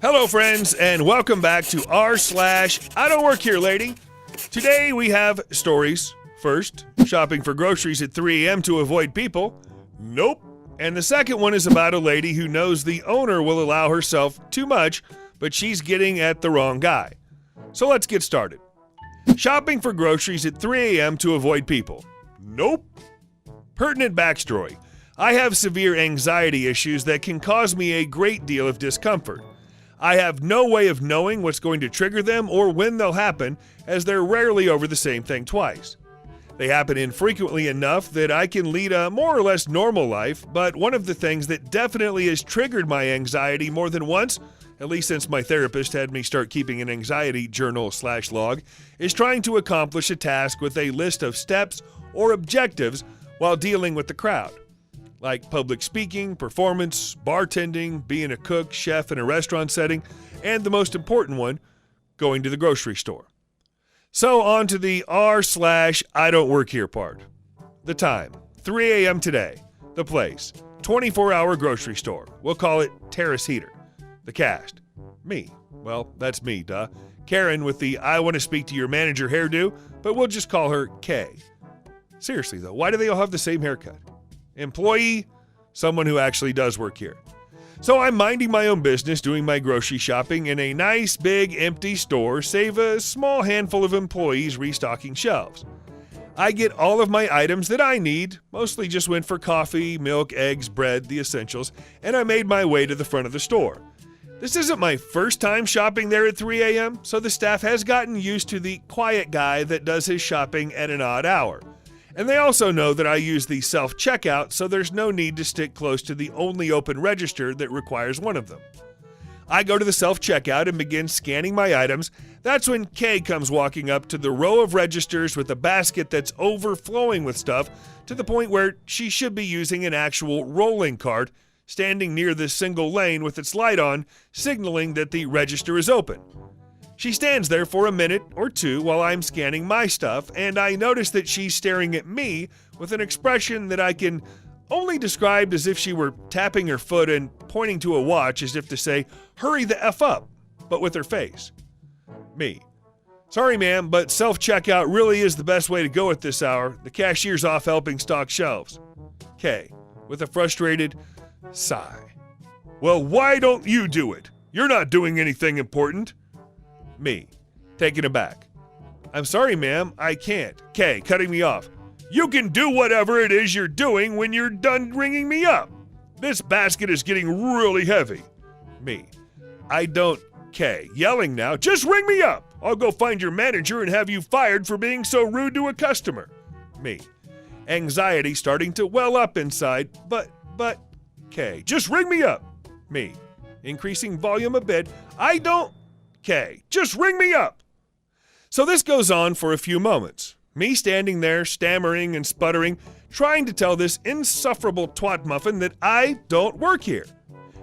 Hello, friends, and welcome back to r/IDontWorkHereLady. Today we have stories. First, shopping for groceries at 3 a.m. to avoid people. Nope. And the second one is about a lady who knows the owner will allow herself too much, but she's getting at the wrong guy. So let's get started. Shopping for groceries at 3 a.m. to avoid people. Nope. Pertinent backstory. I have severe anxiety issues that can cause me a great deal of discomfort. I have no way of knowing what's going to trigger them or when they'll happen, as they're rarely over the same thing twice. They happen infrequently enough that I can lead a more or less normal life, but one of the things that definitely has triggered my anxiety more than once, at least since my therapist had me start keeping an anxiety journal/log, is trying to accomplish a task with a list of steps or objectives while dealing with the crowd. Like public speaking, performance, bartending, being a cook, chef in a restaurant setting, and the most important one, going to the grocery store. So on to the r/IDontWorkHere part. The time, 3 a.m. today. The place, 24-hour grocery store. We'll call it Terrace Heater. The cast, me. Well, that's me, duh. Karen with the I want to speak to your manager hairdo, but we'll just call her K. Seriously though, why do they all have the same haircut? Employee, someone who actually does work here. So I'm minding my own business doing my grocery shopping in a nice big empty store, save a small handful of employees restocking shelves. I get all of my items that I need, mostly just went for coffee, milk, eggs, bread, the essentials, and I made my way to the front of the store. This isn't my first time shopping there at 3 a.m., so the staff has gotten used to the quiet guy that does his shopping at an odd hour. And they also know that I use the self-checkout, so there's no need to stick close to the only open register that requires one of them. I go to the self-checkout and begin scanning my items. That's when Kay comes walking up to the row of registers with a basket that's overflowing with stuff to the point where she should be using an actual rolling cart, standing near this single lane with its light on, signaling that the register is open. She stands there for a minute or two while I'm scanning my stuff, and I notice that she's staring at me with an expression that I can only describe as if she were tapping her foot and pointing to a watch as if to say, "Hurry the F up," but with her face. Me. Sorry, ma'am, but self-checkout really is the best way to go at this hour. The cashier's off helping stock shelves. K. With a frustrated sigh. Well, why don't you do it? You're not doing anything important. Me, taken aback. I'm sorry, ma'am, I can't. Kay, cutting me off. You can do whatever it is you're doing when you're done ringing me up. This basket is getting really heavy. Me, I don't. Kay, yelling now. Just ring me up. I'll go find your manager and have you fired for being so rude to a customer. Me, anxiety starting to well up inside. But, Kay, just ring me up. Me, increasing volume a bit. I don't. Kay, just ring me up. So this goes on for a few moments. Me standing there, stammering and sputtering, trying to tell this insufferable twat muffin that I don't work here.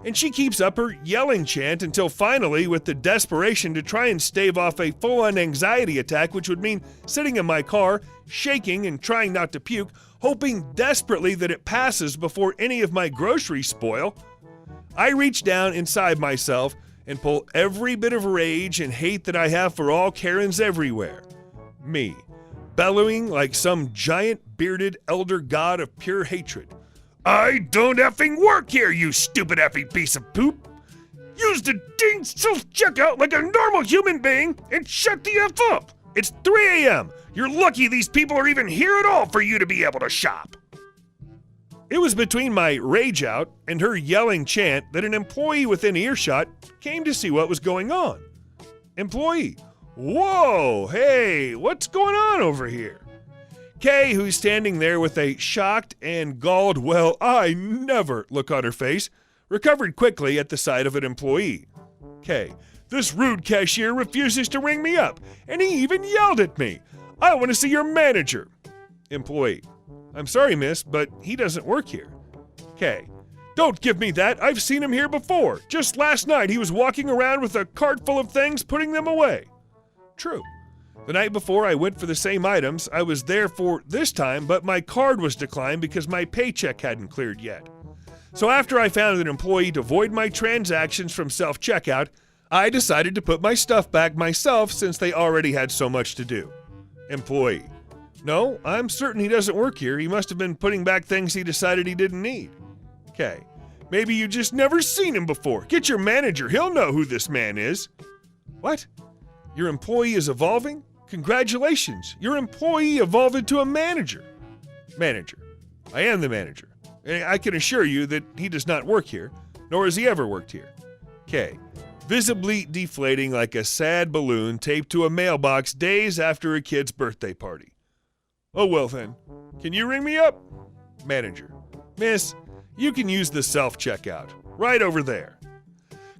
And she keeps up her yelling chant until finally, with the desperation to try and stave off a full-on anxiety attack, which would mean sitting in my car, shaking and trying not to puke, hoping desperately that it passes before any of my groceries spoil, I reach down inside myself and pull every bit of rage and hate that I have for all Karens everywhere. Me, bellowing like some giant bearded elder god of pure hatred. I don't effing work here, you stupid effing piece of poop. Use the dang self-checkout like a normal human being and shut the F up. It's 3 a.m. You're lucky these people are even here at all for you to be able to shop. It was between my rage out and her yelling chant that an employee within earshot came to see what was going on. Employee, whoa, hey, what's going on over here? Kay, who's standing there with a shocked and galled, well, I never look on her face, recovered quickly at the sight of an employee. Kay, this rude cashier refuses to ring me up, and he even yelled at me. I want to see your manager. Employee, I'm sorry, miss, but he doesn't work here. Kay, don't give me that. I've seen him here before. Just last night he was walking around with a cart full of things, putting them away. True. The night before I went for the same items, I was there for this time, but my card was declined because my paycheck hadn't cleared yet. So after I found an employee to void my transactions from self-checkout, I decided to put my stuff back myself since they already had so much to do. Employee. No, I'm certain he doesn't work here. He must have been putting back things he decided he didn't need. Okay. Maybe you just never seen him before. Get your manager. He'll know who this man is. What? Your employee is evolving? Congratulations. Your employee evolved into a manager. Manager. I am the manager. I can assure you that he does not work here, nor has he ever worked here. K. Visibly deflating like a sad balloon taped to a mailbox days after a kid's birthday party. Oh, well then. Can you ring me up? Manager. Miss, you can use the self-checkout. Right over there.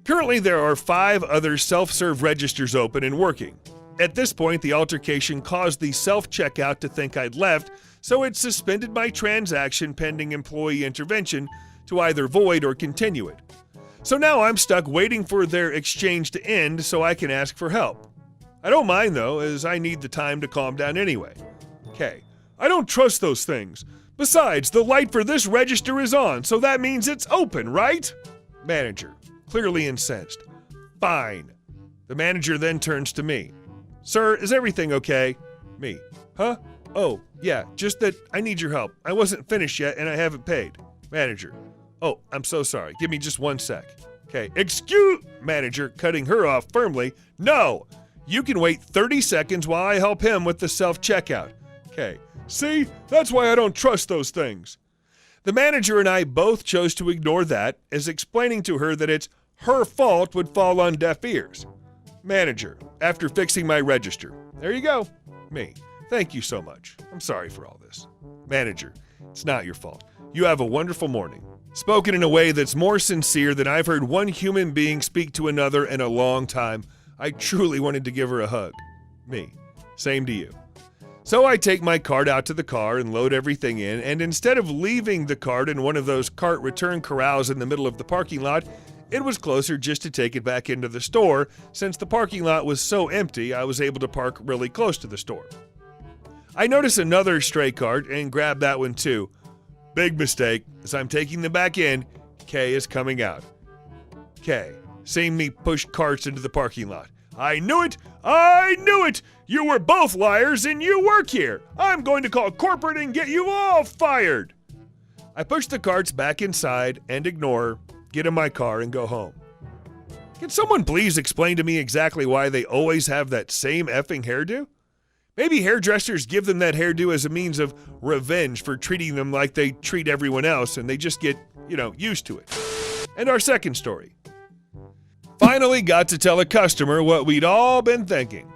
Currently, there are 5 other self-serve registers open and working. At this point, the altercation caused the self-checkout to think I'd left, so it suspended my transaction pending employee intervention to either void or continue it. So now I'm stuck waiting for their exchange to end so I can ask for help. I don't mind though, as I need the time to calm down anyway. K. I don't trust those things. Besides, the light for this register is on, so that means it's open, right? Manager, clearly incensed. Fine. The manager then turns to me. Sir, is everything okay? Me. Huh? Oh, yeah, just that I need your help. I wasn't finished yet and I haven't paid. Manager. Oh, I'm so sorry. Give me just 1 sec. Okay, excuse... Manager, cutting her off firmly. No! You can wait 30 seconds while I help him with the self-checkout. Okay, see? That's why I don't trust those things. The manager and I both chose to ignore that, as explaining to her that it's her fault would fall on deaf ears. Manager, after fixing my register. There you go. Me. Thank you so much. I'm sorry for all this. Manager, it's not your fault. You have a wonderful morning. Spoken in a way that's more sincere than I've heard one human being speak to another in a long time. I truly wanted to give her a hug. Me. Same to you. So I take my cart out to the car and load everything in, and instead of leaving the cart in one of those cart return corrals in the middle of the parking lot, it was closer just to take it back into the store. Since the parking lot was so empty, I was able to park really close to the store. I notice another stray cart and grab that one too. Big mistake. As I'm taking them back in, K is coming out. K, seeing me push carts into the parking lot. I knew it! I knew it! You were both liars and you work here! I'm going to call corporate and get you all fired! I push the carts back inside and ignore her, get in my car and go home. Can someone please explain to me exactly why they always have that same effing hairdo? Maybe hairdressers give them that hairdo as a means of revenge for treating them like they treat everyone else and they just get, used to it. And our second story. Finally got to tell a customer what we'd all been thinking.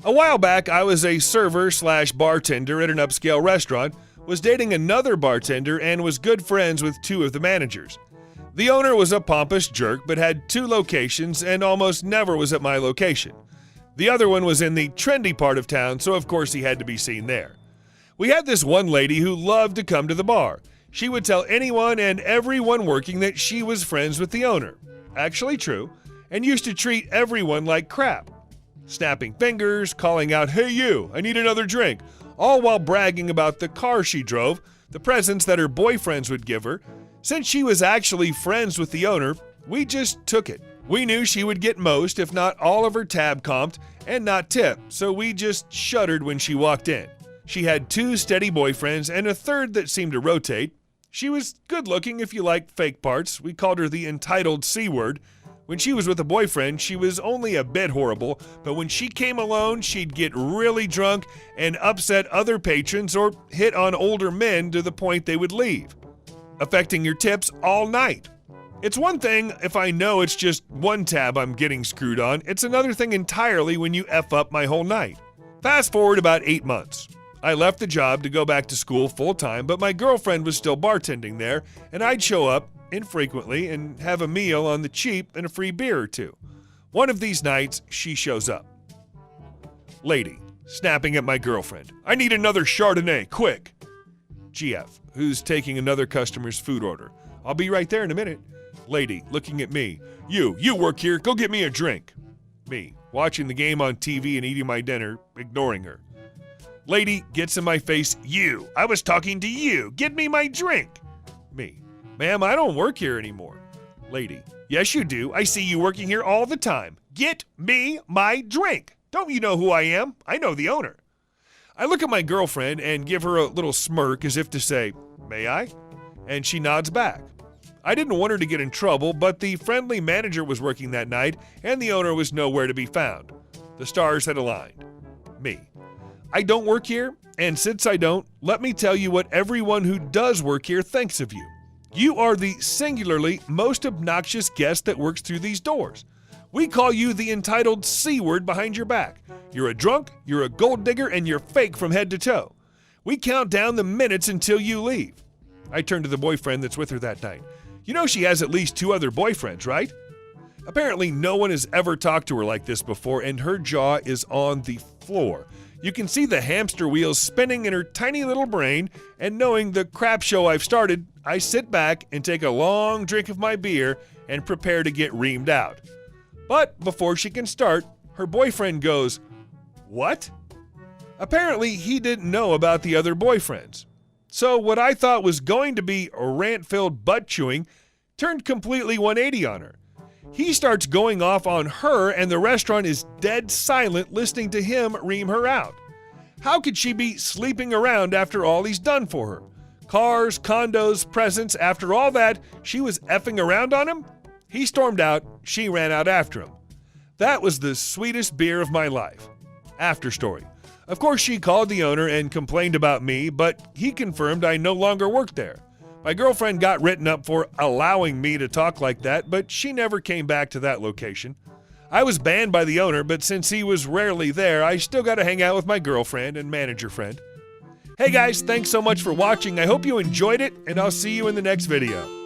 A while back, I was a server/bartender at an upscale restaurant, was dating another bartender, and was good friends with 2 of the managers. The owner was a pompous jerk but had 2 locations and almost never was at my location. The other one was in the trendy part of town, so of course he had to be seen there. We had this one lady who loved to come to the bar. She would tell anyone and everyone working that she was friends with the owner. Actually true. And used to treat everyone like crap. Snapping fingers, calling out, "Hey you, I need another drink," all while bragging about the car she drove, the presents that her boyfriends would give her. Since she was actually friends with the owner, we just took it. We knew she would get most, if not all of her tab comped and not tipped, so we just shuddered when she walked in. She had 2 steady boyfriends and a third that seemed to rotate. She was good looking if you liked fake parts. We called her the entitled C-word. When she was with a boyfriend, she was only a bit horrible, but when she came alone, she'd get really drunk and upset other patrons or hit on older men to the point they would leave, affecting your tips all night. It's one thing if I know it's just one tab I'm getting screwed on. It's another thing entirely when you F up my whole night. Fast forward about 8 months. I left the job to go back to school full-time, but my girlfriend was still bartending there, and I'd show up infrequently and have a meal on the cheap and a free beer or 2. One of these nights, she shows up. Lady, snapping at my girlfriend. "I need another Chardonnay, quick." GF, who's taking another customer's food order. "I'll be right there in a minute." Lady, looking at me. You work here, go get me a drink." Me, watching the game on TV and eating my dinner, ignoring her. Lady gets in my face. "You, I was talking to you, get me my drink." Me, "Ma'am, I don't work here anymore." Lady, Yes, you do. I see you working here all the time. Get me my drink. Don't you know who I am? I know the owner. I look at my girlfriend and give her a little smirk as if to say, may I? And she nods back. I didn't want her to get in trouble, but the friendly manager was working that night and the owner was nowhere to be found. The stars had aligned. Me. I don't work here, and since I don't, let me tell you what everyone who does work here thinks of you. You are the singularly most obnoxious guest that works through these doors. We call you the entitled C word behind your back. You're a drunk, you're a gold digger, and you're fake from head to toe. We count down the minutes until you leave. I turn to the boyfriend that's with her that night. You know she has at least 2 other boyfriends, right? Apparently no one has ever talked to her like this before, and her jaw is on the floor. You can see the hamster wheels spinning in her tiny little brain, and knowing the crap show I've started, I sit back and take a long drink of my beer and prepare to get reamed out. But before she can start, her boyfriend goes, "What?" Apparently he didn't know about the other boyfriends. So what I thought was going to be a rant-filled butt chewing turned completely 180 on her. He starts going off on her and the restaurant is dead silent listening to him ream her out. How could she be sleeping around after all he's done for her? Cars, condos, presents, after all that, she was effing around on him? He stormed out, she ran out after him. That was the sweetest beer of my life. After story. Of course she called the owner and complained about me, but he confirmed I no longer worked there. My girlfriend got written up for allowing me to talk like that, but she never came back to that location. I was banned by the owner, but since he was rarely there, I still got to hang out with my girlfriend and manager friend. Hey guys, thanks so much for watching. I hope you enjoyed it, and I'll see you in the next video.